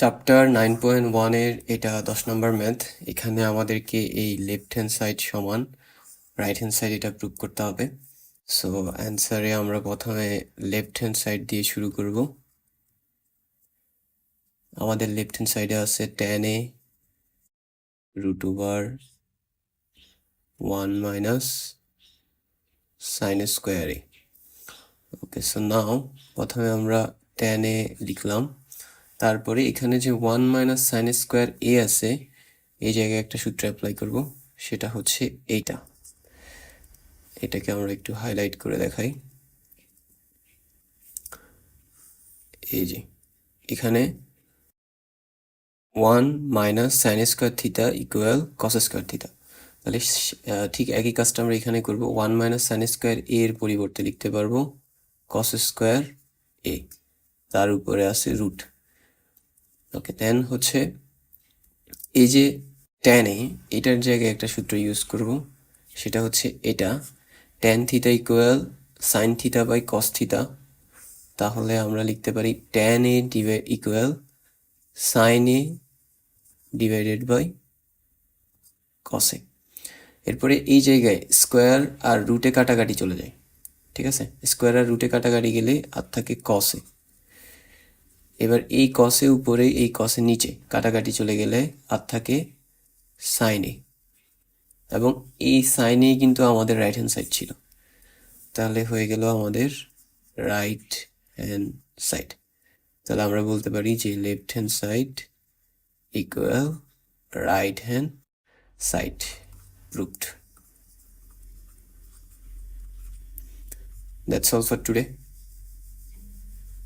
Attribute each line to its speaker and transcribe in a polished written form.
Speaker 1: Chapter 9.1 এর এটা 10 নম্বর math. এখানে আমাদেরকে এই লেফট হ্যান্ড সাইড সমান রাইট হ্যান্ড সাইড এটা প্রুভ করতে হবে। সো অ্যান্সারে আমরা প্রথমে লেফট হ্যান্ড সাইড দিয়ে শুরু করব। আমাদের লেফট হ্যান্ড সাইডে আছে tan a √1 minus sin square a। Okay, so now প্রথমে আমরা tan a লিখলাম, তারপরে এখানে যে 1 মাইনাস সাইন স্কোয়ার এ আছে এই জায়গায় একটা সূত্র অ্যাপ্লাই করব, সেটা হচ্ছে এইটা। এটাকে আমরা একটু হাইলাইট করে দেখাই। এই যে এখানে 1 minus sine square theta equal cos square theta, তাহলে ঠিক একই কাজটা আমরা এখানে করব। 1 মাইনাস সাইন স্কোয়ার এ এর পরিবর্তে লিখতে পারবো কস স্কোয়ার এ, তার উপরে আছে রুট। ওকে, দেন হচ্ছে এই যে tan a এটার জায়গায় একটা সূত্র ইউজ করব, সেটা হচ্ছে এটা tan theta equal sine theta by cos theta. তাহলে আমরা লিখতে পারি tan a equal sine a divided by cos a. এরপরে এই জায়গায় স্কোয়ার আর রুটে কাটাকাটি চলে যায়, ঠিক আছে? স্কোয়ার আর রুটে কাটাকাটি গেলে আর থাকে কস এ। এবার এই কসে উপরে এই কসের নিচে কাটাকাটি চলে গেলে আর থাকে সাইন এ, এবং এই সাইন এ কিন্তু আমাদের রাইট হ্যান্ড সাইড ছিল। তাহলে হয়ে গেল আমাদের রাইট হ্যান্ড সাইড। তাহলে আমরা বলতে পারি যে left hand side equal right hand side proved. That's all for today.